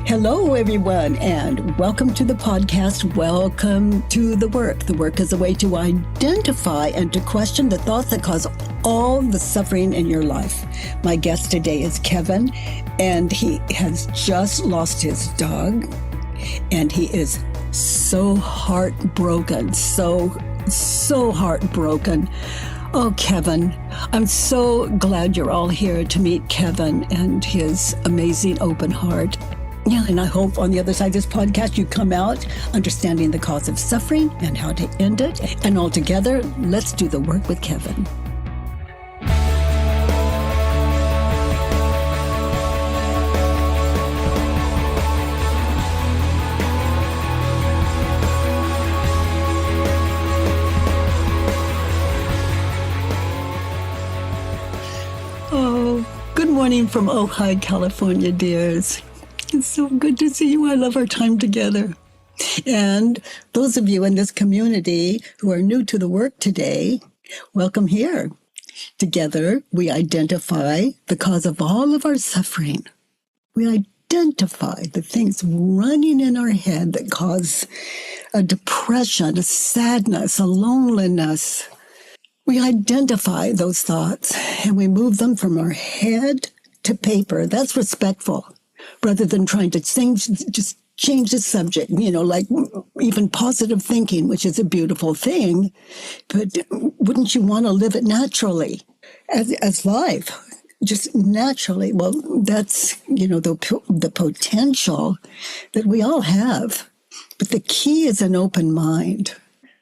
Hello, everyone, and welcome to the podcast. Welcome to the work. The work is a way to identify and to question the thoughts that cause all the suffering in your life. My guest today is Kevin, and he has just lost his dog, and he is so heartbroken, so heartbroken. Oh, Kevin, I'm so glad you're all here to meet Kevin and his amazing open heart. Yeah, and I hope on the other side of this podcast, you come out understanding the cause of suffering and how to end it. And all together, let's do the work with Kevin. Oh, good morning from Ojai, California, dears. It's so good to see you. I love our time together. And those of you in this community who are new to the work today, welcome here. Together, we identify the cause of all of our suffering. We identify the things running in our head that cause a depression, a sadness, a loneliness. We identify those thoughts and we move them from our head to paper. That's respectful. Rather than trying to just change the subject, like even positive thinking, which is a beautiful thing. But wouldn't you want to live it naturally as life, just naturally? Well, that's, the potential that we all have. But the key is an open mind.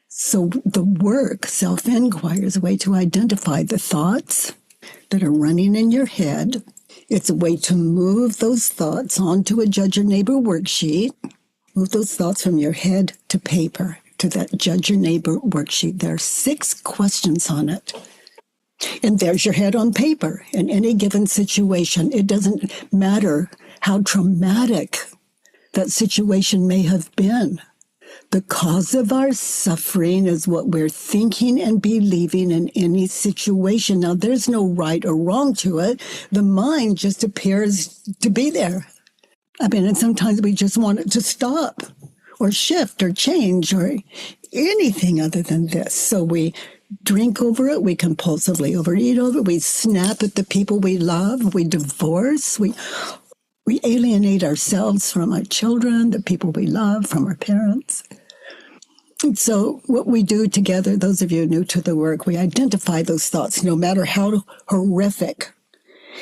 So the work, self-inquiry, is a way to identify the thoughts that are running in your head. It's a way to move those thoughts onto a Judge Your Neighbor worksheet. Move those thoughts from your head to paper, to that Judge Your Neighbor worksheet. There are 6 questions on it. And there's your head on paper in any given situation. It doesn't matter how traumatic that situation may have been. The cause of our suffering is what we're thinking and believing in any situation. Now, there's no right or wrong to it. The mind just appears to be there. And sometimes we just want it to stop or shift or change or anything other than this. So we drink over it. We compulsively overeat over it. We snap at the people we love. We divorce. We alienate ourselves from our children, the people we love, from our parents. And so what we do together, those of you new to the work, we identify those thoughts, no matter how horrific.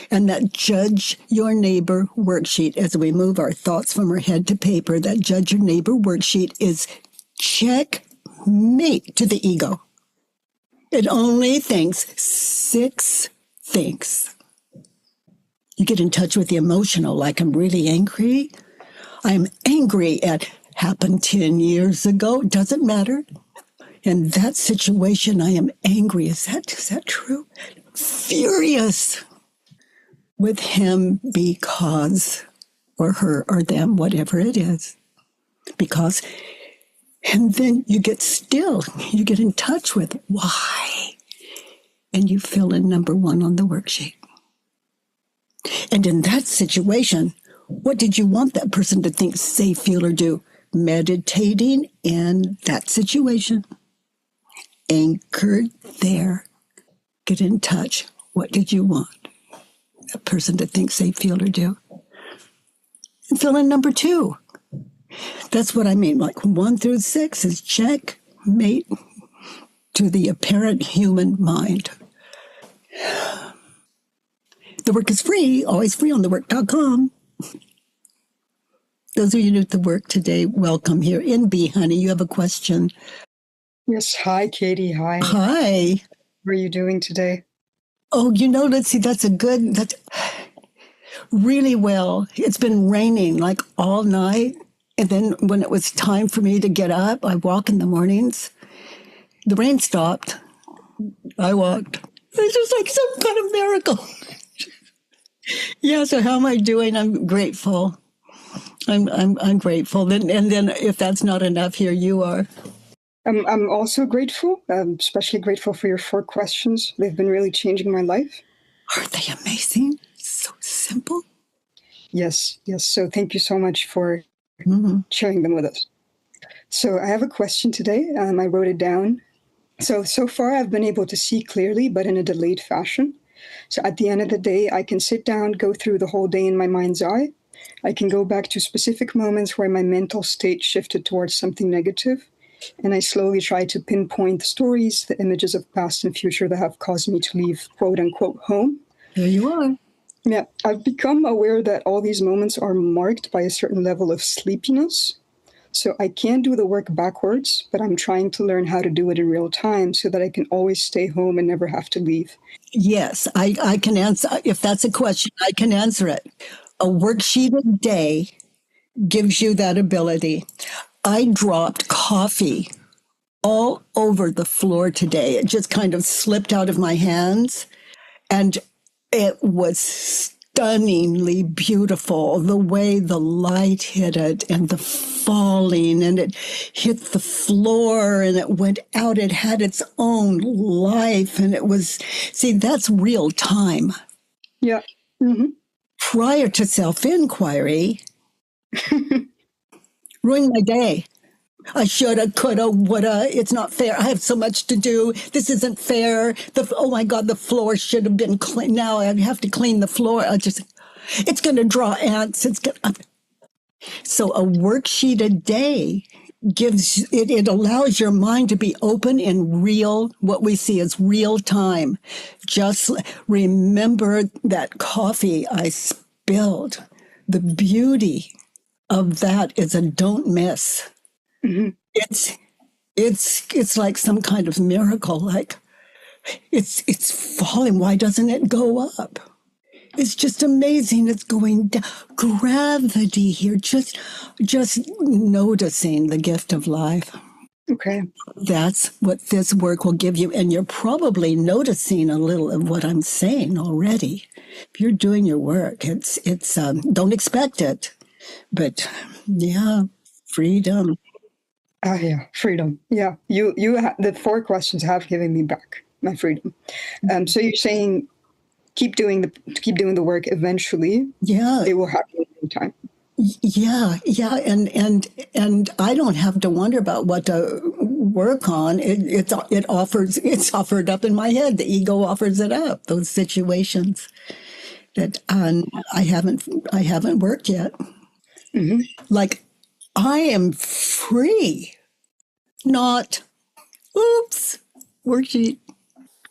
And that Judge Your Neighbor worksheet, as we move our thoughts from our head to paper, that Judge Your Neighbor worksheet is checkmate to the ego. It only thinks 6 things. You get in touch with the emotional, like I'm really angry. I'm angry at happened 10 years ago. Doesn't matter. In that situation, I am angry. Is that true? Furious with him because, or her, or them, whatever it is. Because, and then you get still. You get in touch with why. And you fill in number 1 on the worksheet. And in that situation, what did you want that person to think, say, feel, or do? Meditating in that situation. Anchored there. Get in touch. What did you want that person to think, say, feel, or do? And fill in number 2. That's what I mean. Like 1 through 6 is checkmate to the apparent human mind. The work is free, always free on thework.com. Those of you new to the work today, welcome here. NB, honey, you have a question. Yes. Hi, Katie. Hi. Hi. How are you doing today? Oh, let's see, that's really well. It's been raining like all night. And then when it was time for me to get up, I walk in the mornings. The rain stopped. I walked. It's just like some kind of miracle. Yeah, so how am I doing? I'm grateful. I'm grateful. And then if that's not enough, here you are. I'm also grateful. I'm especially grateful for your 4 questions. They've been really changing my life. Aren't they amazing? So simple. Yes, yes. So thank you so much for Mm-hmm. sharing them with us. So I have a question today. I wrote it down. So far I've been able to see clearly, but in a delayed fashion. So at the end of the day, I can sit down, go through the whole day in my mind's eye. I can go back to specific moments where my mental state shifted towards something negative. And I slowly try to pinpoint the stories, the images of past and future that have caused me to leave quote unquote home. There you are. Yeah, I've become aware that all these moments are marked by a certain level of sleepiness. So I can do the work backwards, but I'm trying to learn how to do it in real time so that I can always stay home and never have to leave. Yes, I can answer. If that's a question, I can answer it. A worksheet a day gives you that ability. I dropped coffee all over the floor today. It just kind of slipped out of my hands, and it was stunningly beautiful, the way the light hit it and the falling, and it hit the floor and it went out. It had its own life, and it was, see, that's real time. Yeah. Mm-hmm. Prior to self-inquiry, ruined my day. I shoulda, coulda, woulda. It's not fair. I have so much to do. This isn't fair. Oh my God, the floor should have been clean. Now I have to clean the floor. It's going to draw ants. So a worksheet a day it allows your mind to be open in real, what we see as real time. Just remember that coffee I spilled. The beauty of that is a don't miss. Mm-hmm. It's like some kind of miracle. Like it's falling. Why doesn't it go up? It's just amazing. It's going down. Gravity here. Just noticing the gift of life. Okay. That's what this work will give you. And you're probably noticing a little of what I'm saying already. If you're doing your work, it's don't expect it, but yeah, freedom. Yeah, freedom. Yeah, the 4 questions have given me back my freedom. So you're saying keep doing the work. Eventually, Yeah, it will happen in time. yeah, and I don't have to wonder about what to work on. It's offered up in my head. The ego offers it up. Those situations that I haven't worked yet. Mm-hmm. Like I am free, not oops worksheet.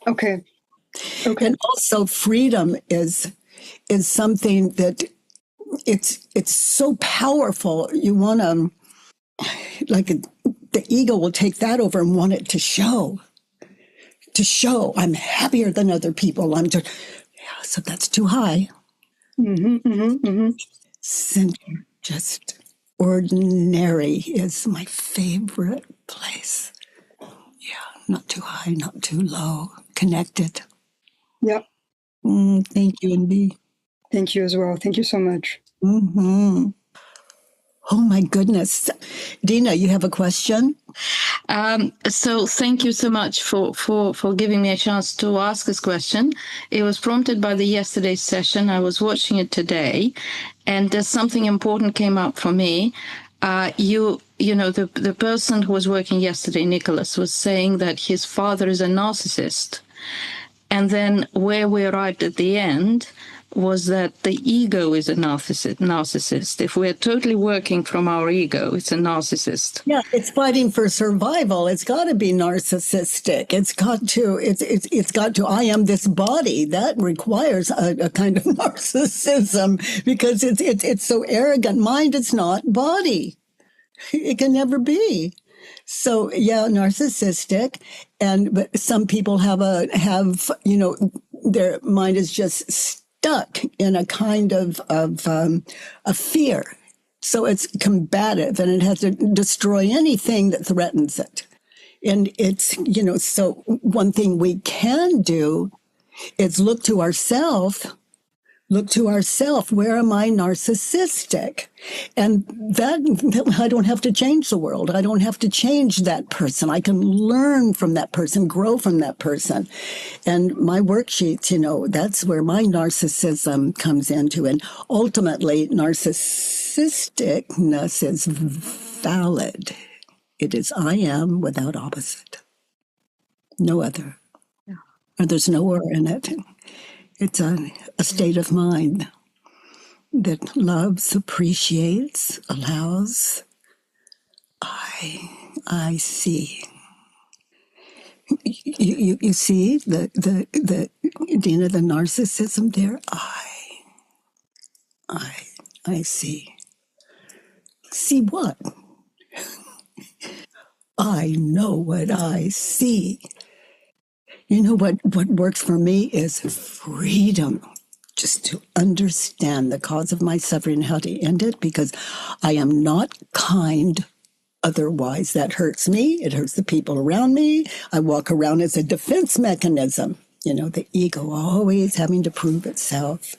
Okay. Okay. And also freedom is something that it's so powerful. You want to, like, the ego will take that over and want it to show I'm happier than other people. So that's too high. Mm-hmm. Mm-hmm. Mm-hmm. Center, just ordinary is my favorite place. Yeah, not too high, not too low, connected. Yep. Thank you, NB. Thank you as well. Thank you so much. Mm-hmm. Oh my goodness. Dina, you have a question? So thank you so much for giving me a chance to ask this question. It was prompted by the yesterday's session. I was watching it today, and there's something important came up for me. The person who was working yesterday, Nicholas, was saying that his father is a narcissist. And then where we arrived at the end was that the ego is a narcissist. If we're totally working from our ego, it's a narcissist. Yeah, it's fighting for survival. It's got to be narcissistic. It's got to, I am this body. That requires a kind of narcissism because it's so arrogant. Mind, it's not body. It can never be. So yeah, narcissistic, but some people have their mind is just stuck in a kind of a fear. So it's combative and it has to destroy anything that threatens it. And it's, so one thing we can do is look to ourselves Look to ourself. Where am I narcissistic? And that I don't have to change the world. I don't have to change that person. I can learn from that person, grow from that person. And my worksheets, that's where my narcissism comes into. And ultimately, narcissisticness is valid. It is I am without opposite. No other. Yeah. Or there's no or in it. It's a state of mind that loves, appreciates, allows. I see. You see the Dina, the narcissism there. I see. See what? I know what I see. You know what works for me is freedom. Just to understand the cause of my suffering and how to end it, because I am not kind otherwise. That hurts me. It hurts the people around me. I walk around as a defense mechanism. The ego always having to prove itself.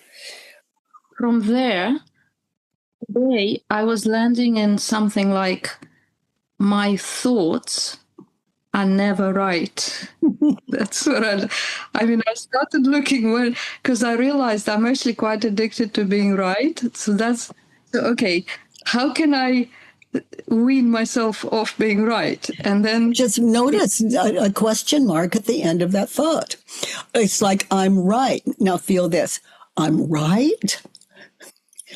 From there, today I was landing in something like, my thoughts are never right. That's what I started looking because I realized I'm actually quite addicted to being right. So okay. How can I wean myself off being right? And then just notice a question mark at the end of that thought. It's like, I'm right. Now feel this. I'm right.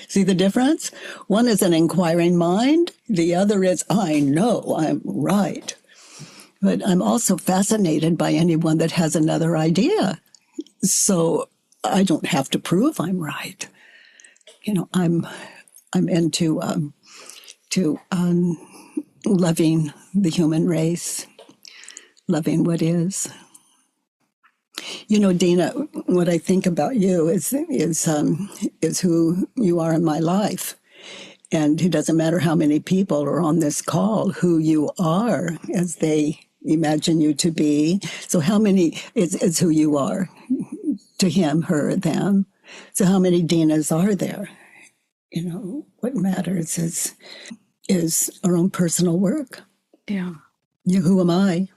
See the difference? One is an inquiring mind. The other is, I know I'm right. But I'm also fascinated by anyone that has another idea. So I don't have to prove I'm right. I'm into loving the human race, loving what is. Dina, what I think about you is who you are in my life. And it doesn't matter how many people are on this call, who you are as they imagine you to be. So how many is who you are to him, her, them. So how many Dinas are there? What matters is our own personal work. Yeah. Who am I?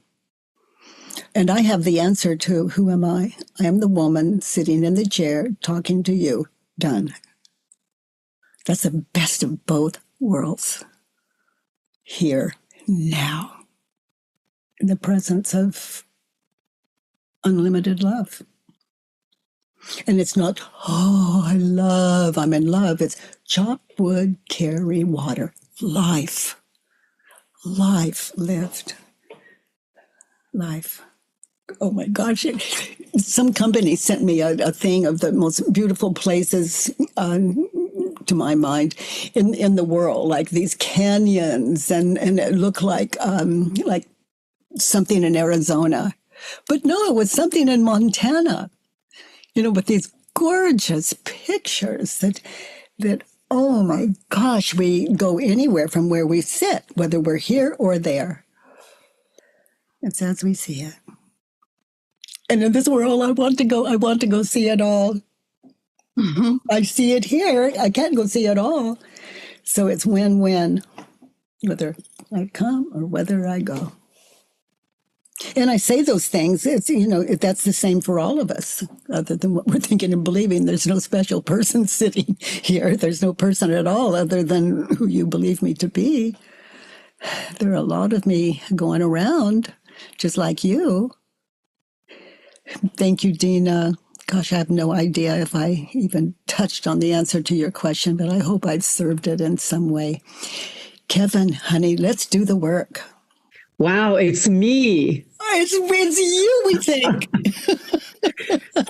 And I have the answer to who am I? I am the woman sitting in the chair talking to you. Done. That's the best of both worlds. Here, now, in the presence of unlimited love. And it's not, I'm in love. It's chop wood, carry water. Life lived. Life. Oh my gosh. Some company sent me a thing of the most beautiful places to my mind in the world, like these canyons, and it looked like something in Arizona. But no, it was something in Montana, with these gorgeous pictures that, oh my gosh, we go anywhere from where we sit, whether we're here or there. It's as we see it. And in this world, I want to go see it all. Mm-hmm. I see it here. I can't go see it all. So it's win-win, whether I come or whether I go. And I say those things, it's, that's the same for all of us, other than what we're thinking and believing. There's no special person sitting here. There's no person at all other than who you believe me to be. There are a lot of me going around, just like you. Thank you, Dina. Gosh, I have no idea if I even touched on the answer to your question, but I hope I've served it in some way. Kevin, honey, let's do the work. Wow, it's me. It's you, we think.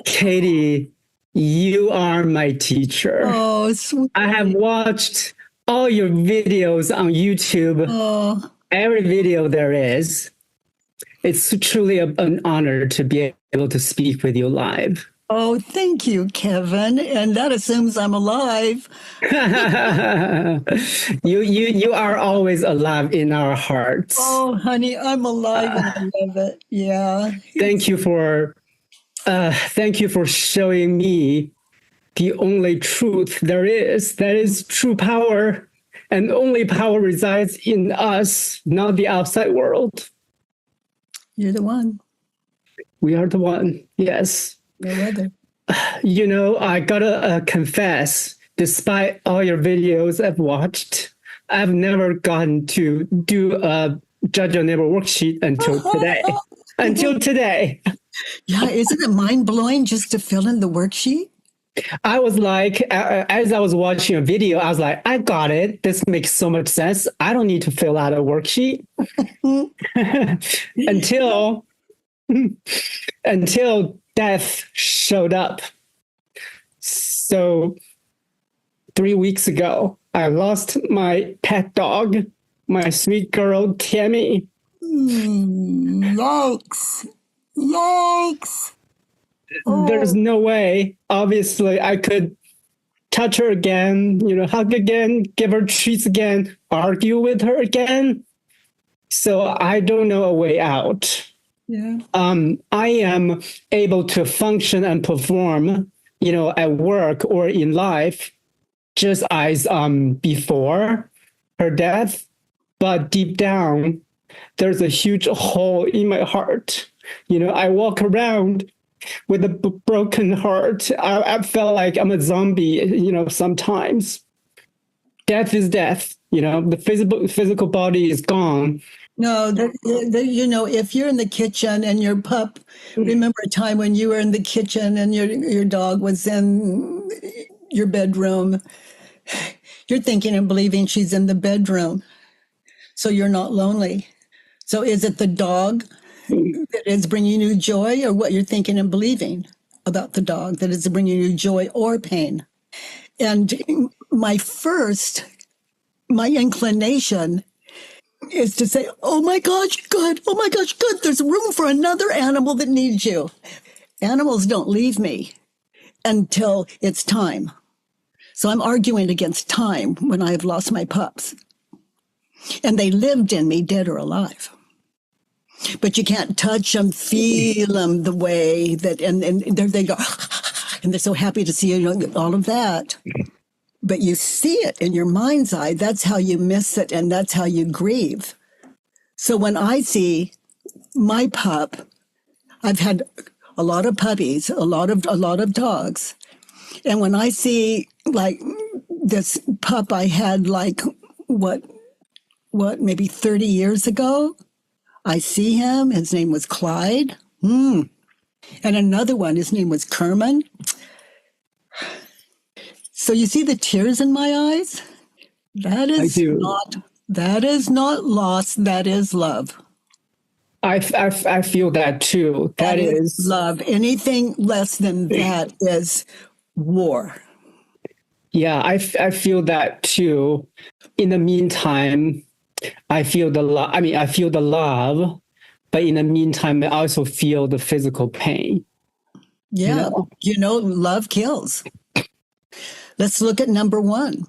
Katie, you are my teacher. Oh, sweet. I have watched all your videos on YouTube. Oh. Every video there is. It's truly an honor to be able to speak with you live. Oh, thank you, Kevin. And that assumes I'm alive. You are always alive in our hearts. Oh, honey, I'm alive and I love it. Yeah. Thank you for showing me the only truth there is. That is true power. And only power resides in us, not the outside world. You're the one. We are the one. Yes. No other. You know, I gotta confess, despite all your videos I've watched, I've never gotten to do a Judge Your Neighbor worksheet until today. Until today. Yeah, isn't it mind-blowing just to fill in the worksheet? I was like, as I was watching a video, I was like, I got it. This makes so much sense. I don't need to fill out a worksheet. until death showed up. So 3 weeks ago, I lost my pet dog, my sweet girl, Tammy. Yikes. Yikes. Oh. There's no way, obviously, I could touch her again, hug again, give her treats again, argue with her again. So I don't know a way out. Yeah. I am able to function and perform, at work or in life, just as before her death. But deep down, there's a huge hole in my heart. I walk around with a broken heart. I felt like I'm a zombie, sometimes. Death is death. The physical body is gone. No, if you're in the kitchen and your pup, remember a time when you were in the kitchen and your dog was in your bedroom, you're thinking and believing she's in the bedroom. So you're not lonely. So is it the dog that is bringing you joy, or what you're thinking and believing about the dog that is bringing you joy or pain? And my inclination is to say, oh my gosh, good. Oh my gosh, good. There's room for another animal that needs you. Animals don't leave me until it's time. So I'm arguing against time when I have lost my pups. And they lived in me, dead or alive. But you can't touch them, feel them the way that, and there they go. And they're so happy to see you, all of that. But you see it in your mind's eye. That's how you miss it, and that's how you grieve. So when I see my pup, I've had a lot of puppies, a lot of dogs, and when I see like this pup I had what maybe 30 years ago, I see him. His name was Clyde, and another one. His name was Kerman. So you see the tears in my eyes? That is not loss. That is love. I feel that too. That is love. Anything less than that is war. Yeah, I feel that too. In the meantime, I feel the love. I feel the love, but in the meantime, I also feel the physical pain. Yeah, love kills. Let's look at number one.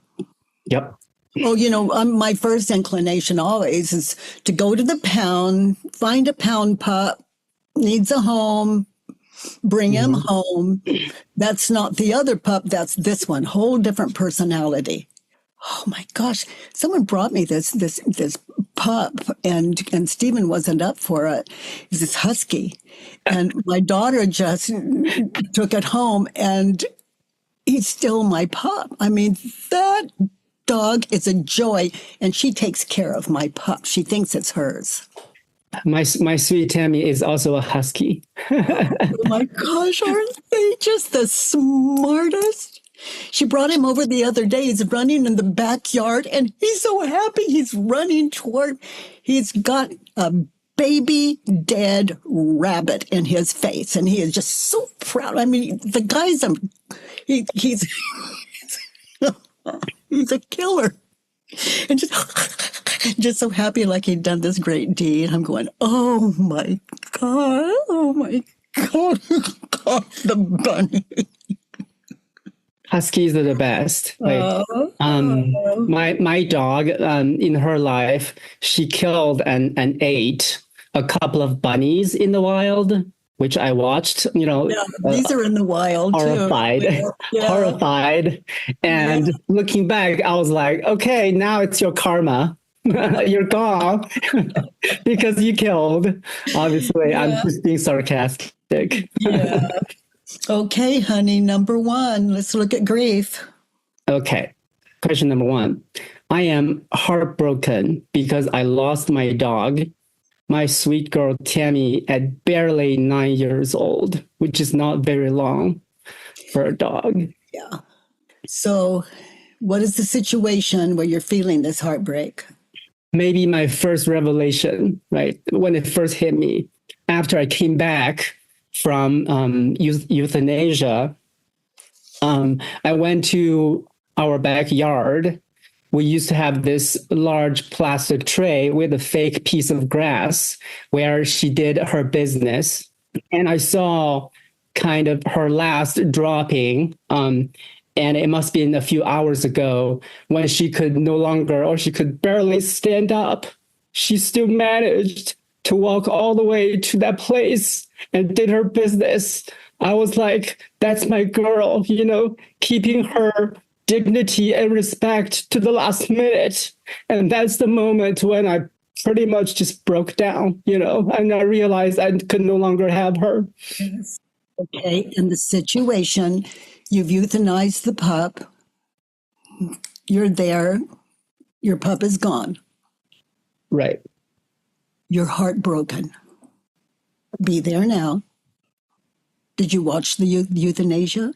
Yep. Oh, my first inclination always is to go to the pound, find a pound pup, needs a home, bring him home. That's not the other pup. That's this one. Whole different personality. Oh my gosh! Someone brought me this pup, and Stephen wasn't up for it. It's this husky, and my daughter just took it home, and he's still my pup. I mean, that dog is a joy, and she takes care of my pup. She thinks it's hers. My sweet Tammy is also a husky. Oh my gosh, aren't they just the smartest? She brought him over the other day. He's running in the backyard, and he's so happy. He's running he's got a baby dead rabbit in his face, and he is just so proud. I mean, the guy's he's he's a killer, and just so happy, like he'd done this great deed. I'm going, oh my god, the bunny. Huskies are the best. My dog, in her life, she killed and ate a couple of bunnies in the wild. which I watched, Yeah, these are in the wild horrified, too. Yeah. horrified. And looking back, I was like, okay, now it's your karma. You're gone because you killed. Obviously, I'm just being sarcastic. Yeah. Okay, honey, number one, let's look at grief. Okay. Question number one. I am heartbroken because I lost my dog, my sweet girl Tammy, at barely 9 years old, which is not very long for a dog. Yeah. So, what is the situation where you're feeling this heartbreak? Maybe my first revelation, right? When it first hit me, after I came back from euthanasia, I went to our backyard. We used to have this large plastic tray with a fake piece of grass where she did her business. And I saw kind of her last dropping. And it must have been a few hours ago when she could no longer, or she could barely stand up. She still managed to walk all the way to that place and did her business. I was like, that's my girl, keeping her dignity and respect to the last minute. And that's the moment when I pretty much just broke down, and I realized I could no longer have her. Yes. Okay, in the situation, you've euthanized the pup. You're there. Your pup is gone. Right. You're heartbroken. Be there now. Did you watch the euthanasia?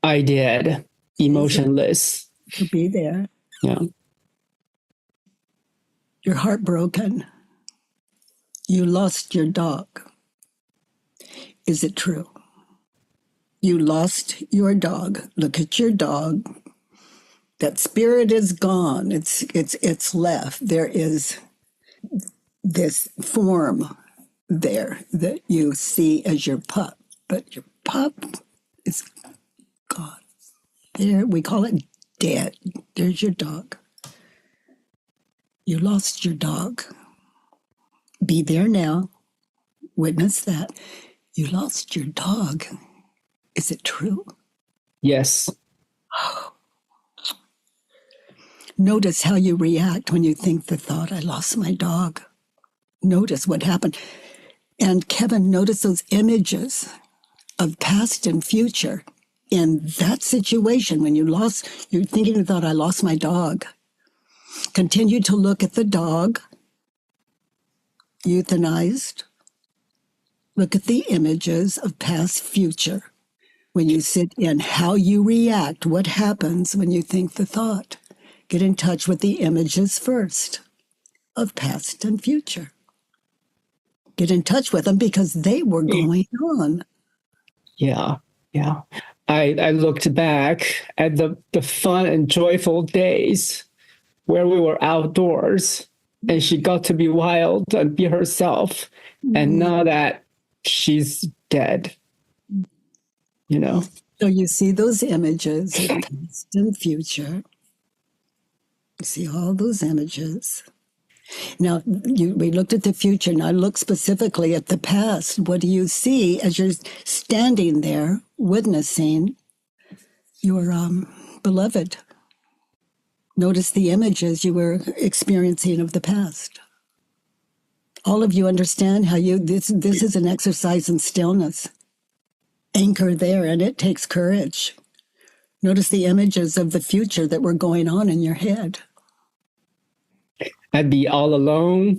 I did. Emotionless. Be there. Yeah. You're heartbroken. You lost your dog. Is it true? You lost your dog. Look at your dog. That spirit is gone. It's left. There is this form there that you see as your pup, but your pup is gone. There, we call it dead. There's your dog. You lost your dog. Be there now. Witness that. You lost your dog. Is it true? Yes. Notice how you react when you think the thought, I lost my dog. Notice what happened. And Kevin, notice those images of past and future in that situation when you're thinking the thought, I lost my dog. Continue to look at the dog, euthanized. Look at the images of past, future. When you sit in how you react, what happens when you think the thought. Get in touch with the images first of past and future. Get in touch with them because they were going on. Yeah. I looked back at the fun and joyful days where we were outdoors and she got to be wild and be herself. And now that she's dead, So you see those images of past and future. You see all those images. Now, we looked at the future. Now look specifically at the past. What do you see as you're standing there witnessing your beloved? Notice the images you were experiencing of the past. All of you understand how this is an exercise in stillness. Anchor there, and it takes courage. Notice the images of the future that were going on in your head. I'd be all alone,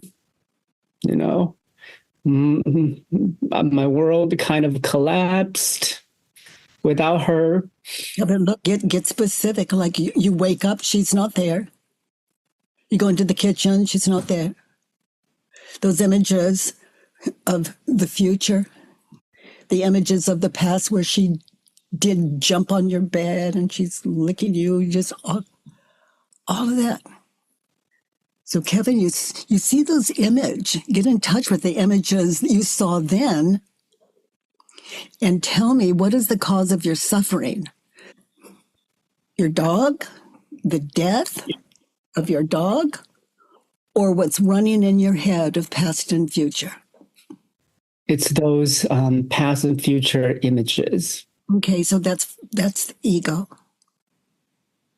my world kind of collapsed without her. Yeah, but look, get specific. Like you wake up, she's not there. You go into the kitchen, she's not there. Those images of the future, the images of the past where she did jump on your bed and she's licking you, just all of that. So Kevin, you see those images, get in touch with the images that you saw then and tell me, what is the cause of your suffering? Your dog, the death of your dog, or what's running in your head of past and future? It's those past and future images. Okay, so that's ego.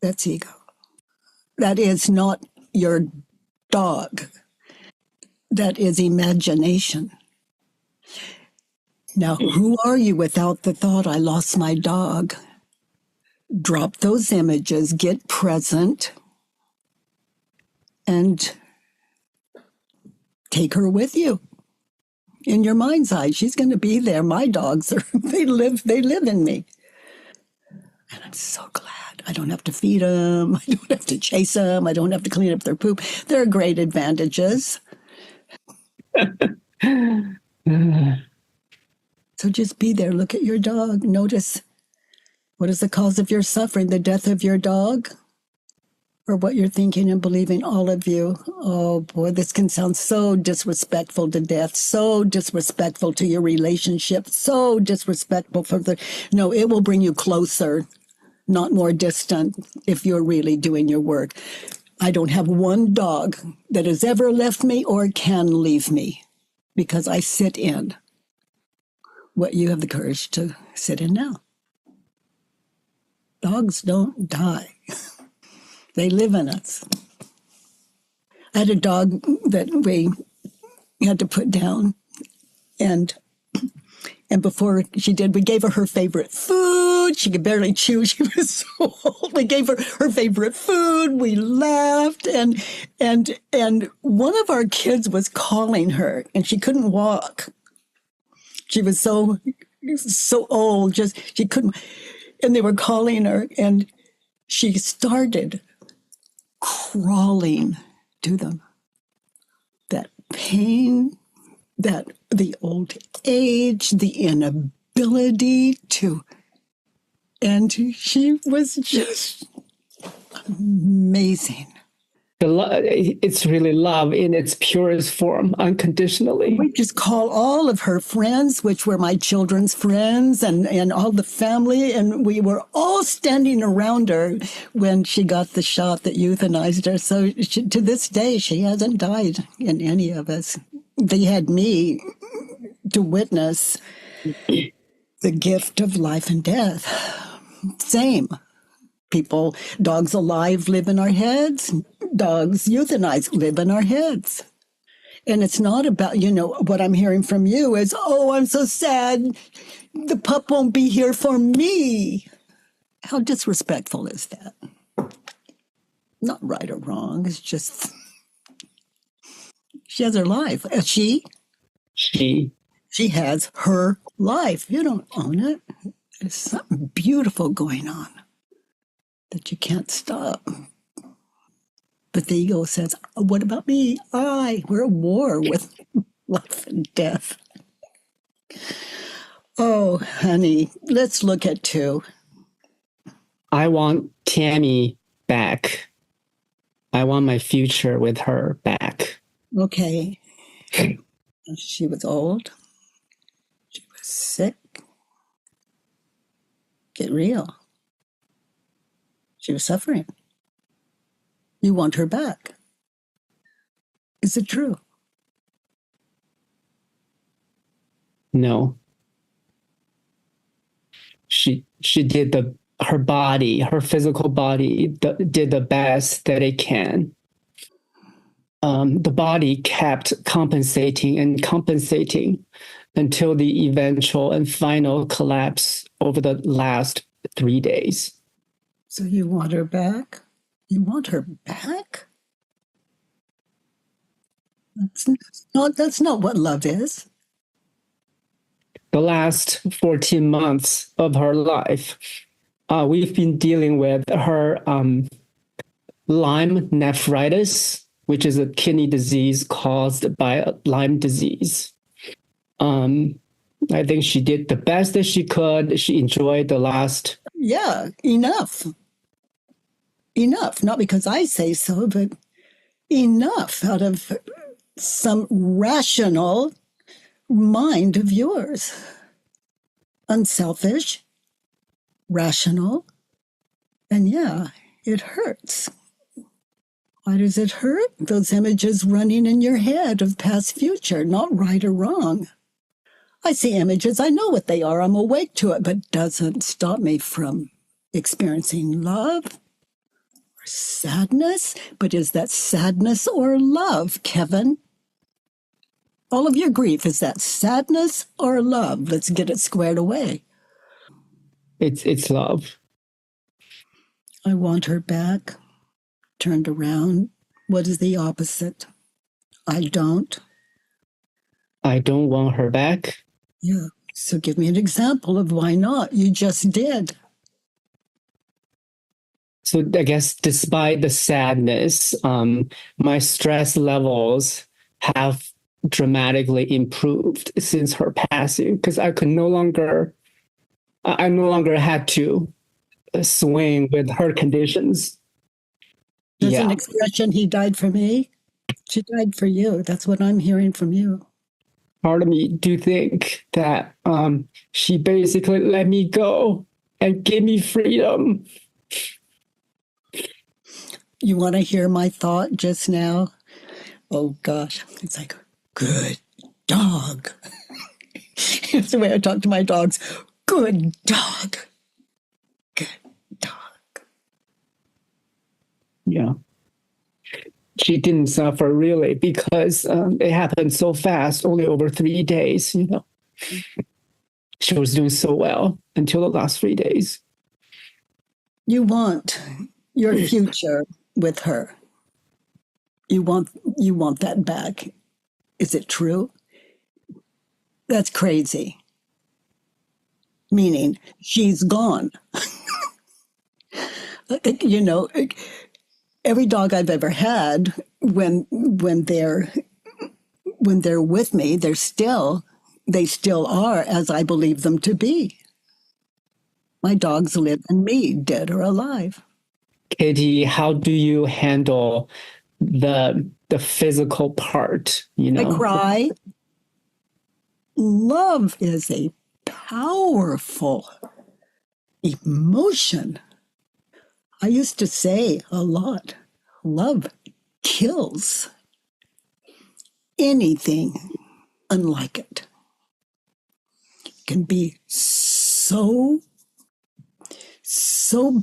That's ego. That is not your dog. That is imagination. Now, who are you without the thought, I lost my dog? Drop those images, get present, and take her with you. In your mind's eye, she's going to be there. My dogs are, they live in me. And I'm so glad. I don't have to feed them. I don't have to chase them. I don't have to clean up their poop. There are great advantages. So just be there. Look at your dog. Notice, what is the cause of your suffering? The death of your dog? Or what you're thinking and believing, all of you? Oh boy, this can sound so disrespectful to death, so disrespectful to your relationship, so disrespectful no, it will bring you closer, not more distant, if you're really doing your work. I don't have one dog that has ever left me or can leave me, because I sit in what you have the courage to sit in now. Dogs don't die. They live in us. I had a dog that we had to put down, and before she did, we gave her favorite food. She could barely chew. She was so old. We gave her favorite food. We laughed, and one of our kids was calling her, and she couldn't walk. She was so old, she couldn't, and they were calling her, and she started crawling to them. That pain, that the old age, the inability to, and she was just amazing. It's really love in its purest form, unconditionally. We just call all of her friends, which were my children's friends, and all the family, and we were all standing around her when she got the shot that euthanized her. So to this day, she hasn't died in any of us. They had me to witness the gift of life and death. Same. People, dogs alive live in our heads. Dogs euthanized live in our heads. And it's not about, what I'm hearing from you is, oh, I'm so sad. The pup won't be here for me. How disrespectful is that? Not right or wrong. It's just, she has her life. She has her life. You don't own it. There's something beautiful going on that you can't stop. But the ego says, what about me? We're at war with life and death. Oh, honey, let's look at 2. I want Tammy back. I want my future with her back. Okay. She was old. She was sick. Get real. She was suffering. You want her back. Is it true? No. She did her physical body did the best that it can. The body kept compensating until the eventual and final collapse over the last 3 days. So you want her back? You want her back? That's not what love is. The last 14 months of her life, we've been dealing with her Lyme nephritis, which is a kidney disease caused by Lyme disease. I think she did the best that she could. She enjoyed the last. Yeah, enough. Enough. Not because I say so, but enough out of some rational mind of yours. Unselfish, rational, and yeah, it hurts. Why does it hurt? Those images running in your head of past, future, not right or wrong. I see images. I know what they are. I'm awake to it, but it doesn't stop me from experiencing love or sadness. But is that sadness or love, Kevin? All of your grief, is that sadness or love? Let's get it squared away. It's love. I want her back, turned around. What is the opposite? I don't. I don't want her back. Yeah. So give me an example of why not. You just did. So I guess despite the sadness, my stress levels have dramatically improved since her passing because I no longer had to swing with her conditions. There's an expression, he died for me. She died for you. That's what I'm hearing from you. Part of me do think that she basically let me go and gave me freedom. You want to hear my thought just now? Oh gosh, it's like, good dog. It's the way I talk to my dogs. Good dog. Good dog. Yeah. She didn't suffer really because it happened so fast, only over 3 days, you know. She was doing so well until the last 3 days. You want your future with her. You want that back. Is it true? That's crazy. Meaning she's gone. You know, every dog I've ever had, when they're with me, they still are as I believe them to be. My dogs live in me, dead or alive. Katie, how do you handle the physical part? You know, I cry. Love is a powerful emotion. I used to say a lot, love kills anything unlike it. It can be so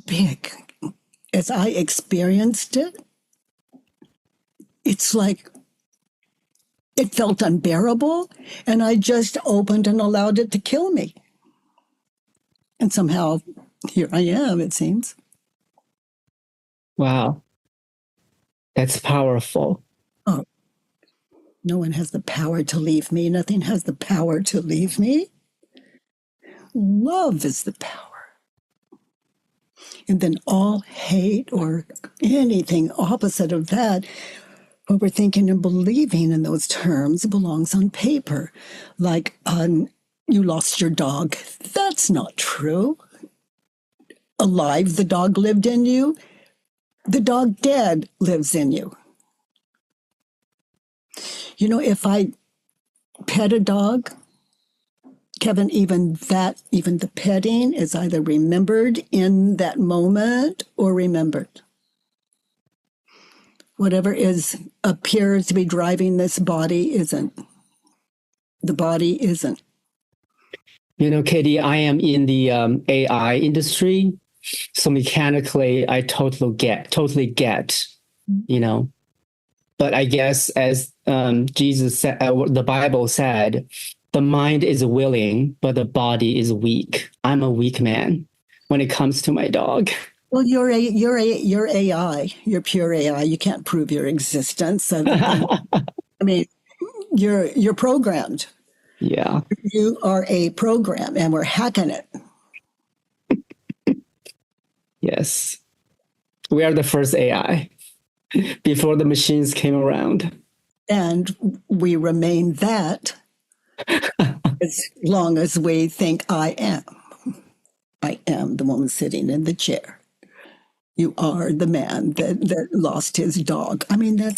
big. As I experienced it, it's like it felt unbearable, and I just opened and allowed it to kill me. And somehow, here I am, it seems. Wow. That's powerful. Oh, no one has the power to leave me. Nothing has the power to leave me. Love is the power. And then all hate or anything opposite of that, what we're thinking and believing in those terms belongs on paper. Like, you lost your dog. That's not true. Alive, the dog lived in you. The dog dead lives in you. You know, if I pet a dog, Kevin, even the petting is either remembered in that moment or remembered. Whatever appears to be driving this body isn't. The body isn't. You know, Katie, I am in the AI industry, so mechanically, I totally get, you know. But I guess as Jesus said, the Bible said, the mind is willing, but the body is weak. I'm a weak man when it comes to my dog. Well, you're AI. You're pure AI. You can't prove your existence. I mean, you're programmed. Yeah. You are a program, and we're hacking it. Yes. We are the first AI before the machines came around. And we remain that as long as we think I am. I am the woman sitting in the chair. You are the man that lost his dog. I mean, you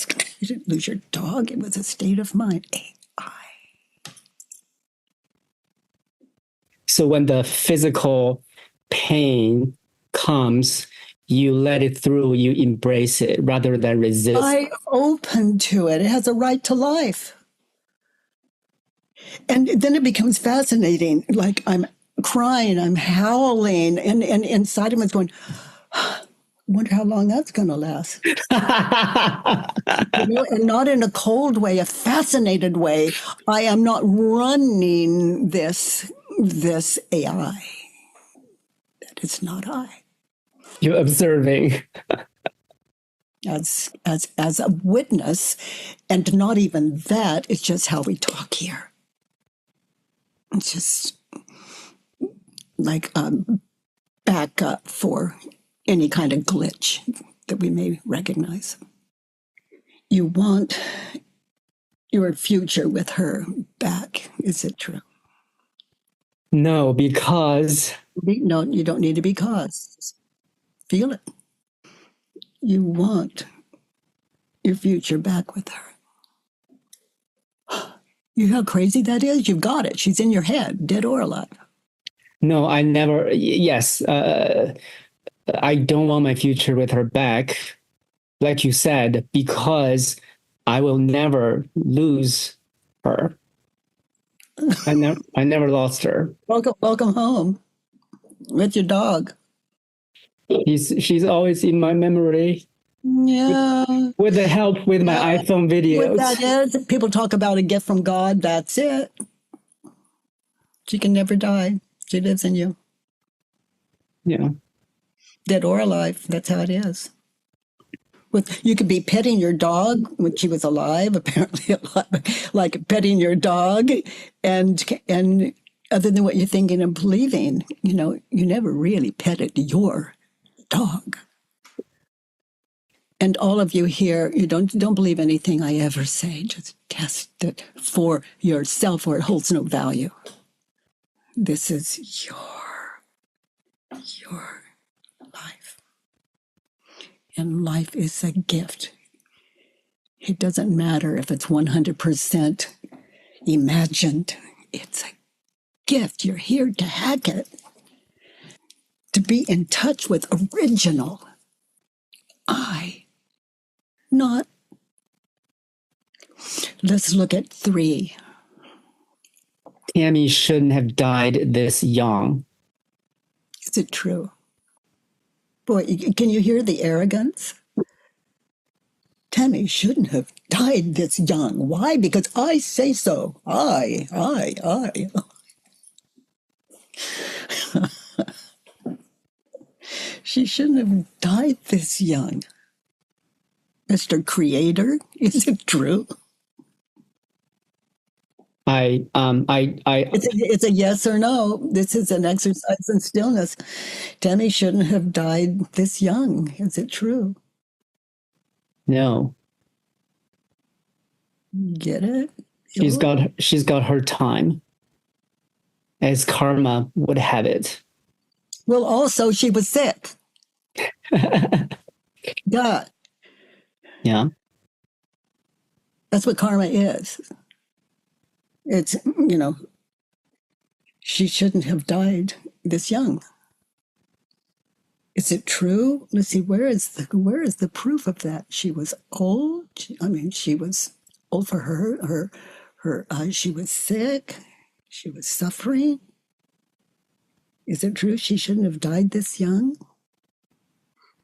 didn't lose your dog. It was a state of mind. AI. So when the physical pain comes, you let it through, you embrace it rather than resist. I open to it. It has a right to life. And then it becomes fascinating. Like I'm crying, I'm howling, and inside of me it's going, wonder how long that's going to last. And not in a cold way, a fascinated way. I am not running this AI. That is not I. You're observing. As a witness, and not even that, it's just how we talk here. It's just like backup for any kind of glitch that we may recognize. You want your future with her back. Is it true? No, because... No, you don't need to be caused. Just feel it. You want your future back with her. You know how crazy that is? You've got it. She's in your head, dead or alive. No, I never... Yes, I don't want my future with her back, like you said, because I will never lose her. I never lost her. Welcome home with your dog. She's always in my memory. Yeah. With the help with my iPhone videos. What that is, people talk about a gift from God. That's it. She can never die. She lives in you. Yeah. Dead or alive. That's how it is. You could be petting your dog when she was alive, apparently alive, like petting your dog, and other than what you're thinking and believing, you never really petted your dog. And all of you here, you don't believe anything I ever say. Just test it for yourself, or it holds no value. This is your life. And life is a gift. It doesn't matter if it's 100% imagined. It's a gift. You're here to hack it. To be in touch with original I. Not. Let's look at 3. Tammy shouldn't have died this young. Is it true? Boy, can you hear the arrogance? Tammy shouldn't have died this young. Why? Because I say so. I. She shouldn't have died this young. Mr. Creator, is it true? It's a yes or no. This is an exercise in stillness. Tammy shouldn't have died this young. Is it true? No. Get it? She's got her time, as karma would have it. Well, also she was sick. Duh. Yeah. That's what karma is. It's, she shouldn't have died this young. Is it true? Let's see, where is the proof of that? She was old. She was old for her. She was sick. She was suffering. Is it true she shouldn't have died this young?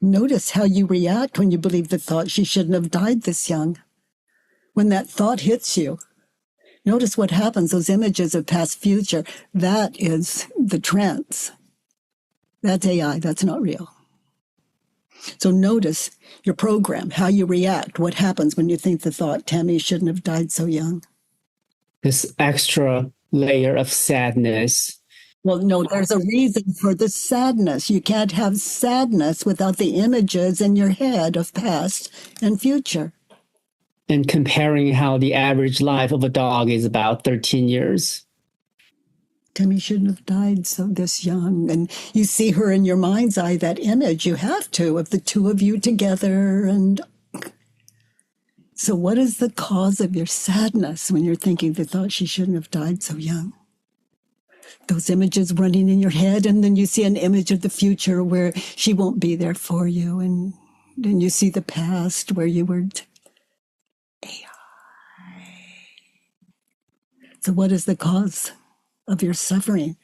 Notice how you react when you believe the thought she shouldn't have died this young. When that thought hits you, notice what happens, those images of past, future. That is the trance. That's AI. That's not real. So notice your program, how you react, what happens when you think the thought, Tammy shouldn't have died so young. This extra layer of sadness. Well, no, there's a reason for the sadness. You can't have sadness without the images in your head of past and future. And comparing how the average life of a dog is about 13 years. Tammy shouldn't have died so this young. And you see her in your mind's eye, that image, you have to, of the two of you together. And so what is the cause of your sadness when you're thinking the thought she shouldn't have died so young? Those images running in your head, and then you see an image of the future where she won't be there for you. And then you see the past where you were... So what is the cause of your suffering?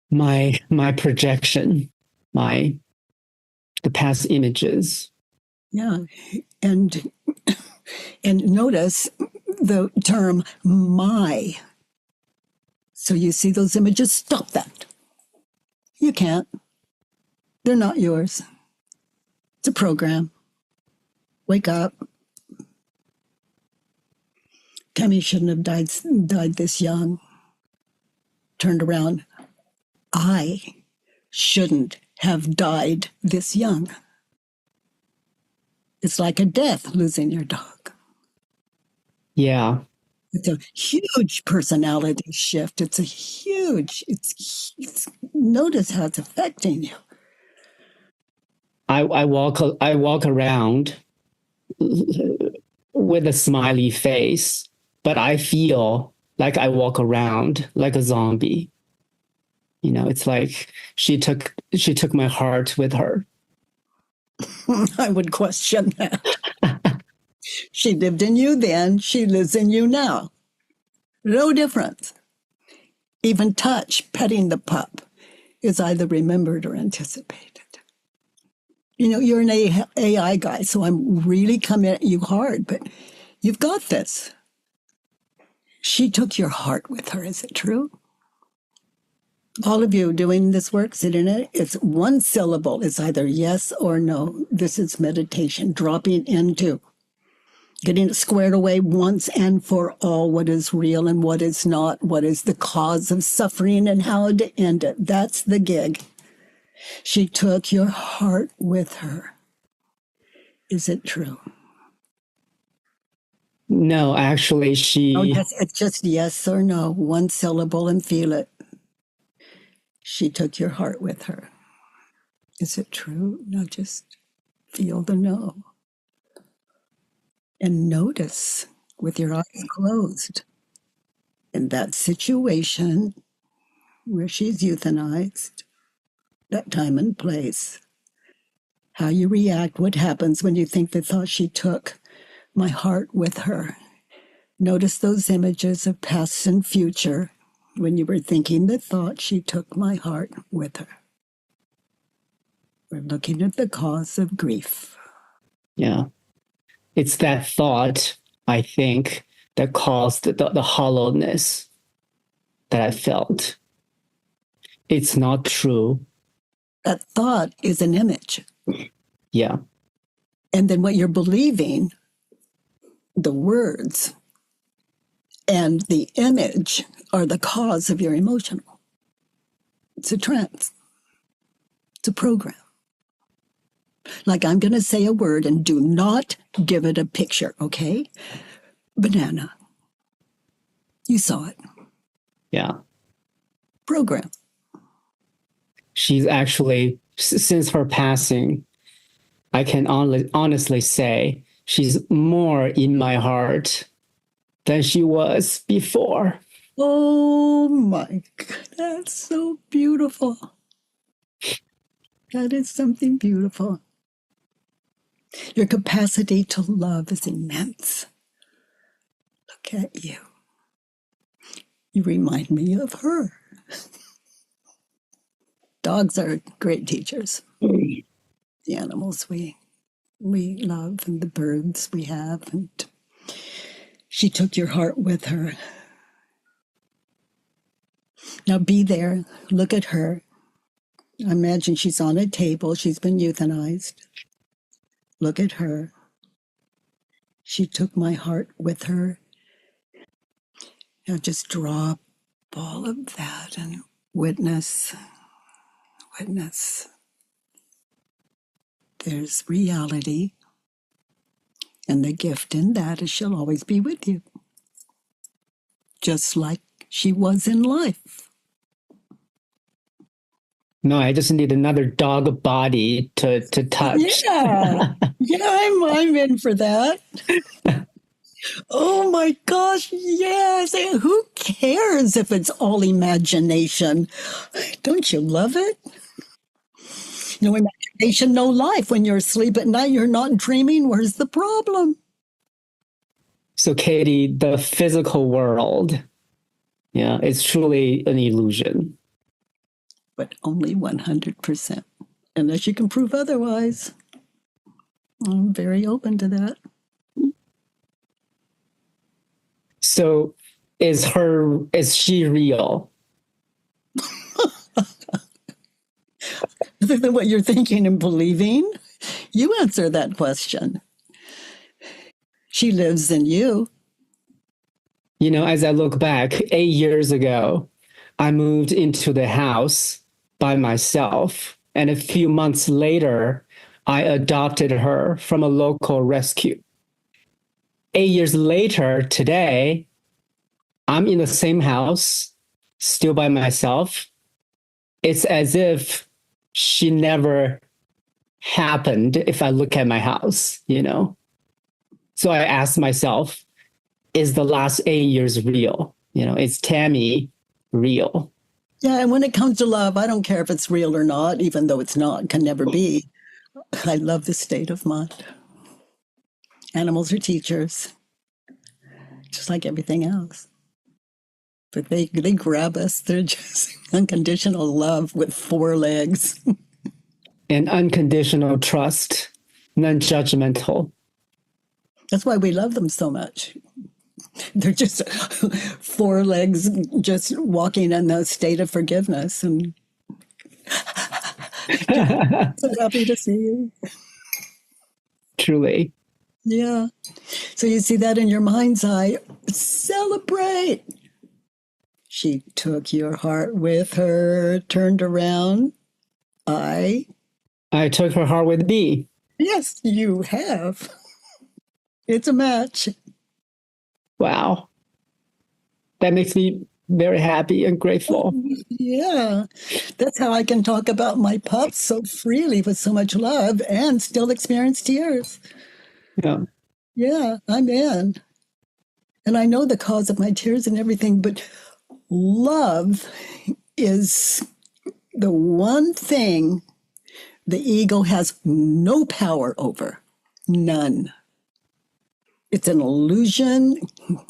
My projection, the past images. Yeah. And notice the term my. So you see those images, stop that. You can't. They're not yours. It's a program. Wake up. Tammy shouldn't have died this young. Turned around. I shouldn't have died this young. It's like a death, losing your dog. Yeah. It's a huge personality shift. It's notice how it's affecting you. I walk around with a smiley face, but I feel like I walk around like a zombie. You know, it's like she took my heart with her. I would question that. She lived in you then, she lives in you now. No difference. Even touch, petting the pup, is either remembered or anticipated. You know, you're an AI guy, so I'm really coming at you hard, but you've got this. She took your heart with her, is it true? All of you doing this work, sitting in it, it's one syllable. It's either yes or no. This is meditation, dropping into, getting it squared away once and for all, what is real and what is not, what is the cause of suffering and how to end it. That's the gig. She took your heart with her. Is it true? No, actually, It's just yes or no, one syllable, and feel it. She took your heart with her. Is it true? No, just feel the no. And notice with your eyes closed in that situation where she's euthanized, that time and place, how you react, what happens when you think the thought she took my heart with her. Notice those images of past and future when you were thinking the thought she took my heart with her. We're looking at the cause of grief. Yeah. It's that thought, I think, that caused the hollowness that I felt. It's not true. That thought is an image. Yeah. And then what you're believing, the words and the image are the cause of your emotional. It's a trance. It's a program. Like, I'm going to say a word and do not give it a picture, okay? Banana. You saw it. Yeah. Program. She's actually, since her passing, I can honestly say she's more in my heart than she was before. Oh my God, that's so beautiful. That is something beautiful. Your capacity to love is immense. Look at you. You remind me of her. Dogs are great teachers. The animals we love and the birds we have. And she took your heart with her. Now be there. Look at her. I imagine she's on a table. She's been euthanized. Look at her. She took my heart with her. Now just drop all of that and witness. There's reality. And the gift in that is she'll always be with you. Just like she was in life. No, I just need another dog body to touch. Yeah, I'm in for that. Oh my gosh, yes. Who cares if it's all imagination? Don't you love it? No imagination, no life. When you're asleep at night, you're not dreaming. Where's the problem? So, Katie, the physical world Yeah, it's truly an illusion. But only 100%. Unless you can prove otherwise. I'm very open to that. So is she real? Other than what you're thinking and believing, you answer that question. She lives in you. You know, as I look back, 8 years ago, I moved into the house by myself. And a few months later, I adopted her from a local rescue. 8 years later, today, I'm in the same house, still by myself. It's as if she never happened if I look at my house, you know? So I asked myself, is the last 8 years real? You know, is Tammy real? Yeah, and when it comes to love, I don't care if it's real or not, even though it's not, can never be. I love the state of mind. Animals are teachers, just like everything else. But they grab us. They're just unconditional love with 4 legs. And unconditional trust, non-judgmental. That's why we love them so much. They're just 4 legs just walking in the state of forgiveness. And so happy to see you. Truly. Yeah. So you see that in your mind's eye. Celebrate. She took your heart with her, turned around. I took her heart with me. Yes, you have. It's a match. Wow. That makes me very happy and grateful. Yeah. That's how I can talk about my pups so freely with so much love and still experience tears. Yeah. Yeah, I'm in. And I know the cause of my tears and everything, but love is the one thing the ego has no power over. None. It's an illusion.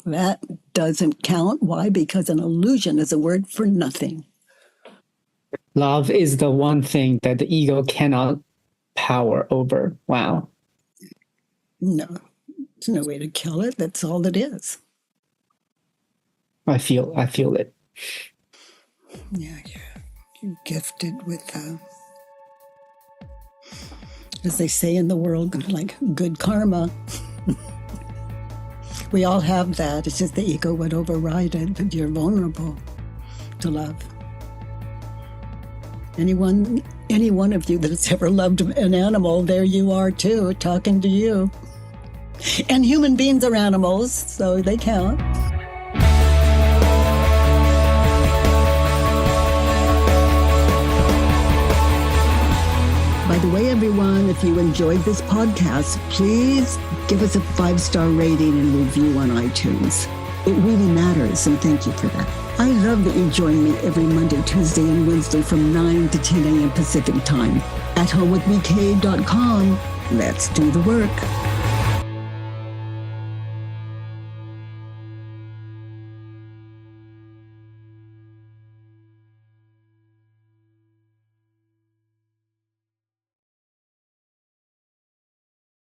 That doesn't count. Why? Because an illusion is a word for nothing. Love is the one thing that the ego cannot power over. Wow. No, there's no way to kill it. That's all it is. I feel it. Yeah, you're gifted with, as they say in the world, like good karma. We all have that. It's just the ego would override it, but you're vulnerable to love. Any one of you that's ever loved an animal, there you are too, talking to you. And human beings are animals, so they count. By the way, everyone, if you enjoyed this podcast, please give us a 5-star rating and review on iTunes. It really matters, and thank you for that. I love that you join me every Monday, Tuesday, and Wednesday from 9 to 10 a.m. Pacific time at homewithbk.com. Let's do the work.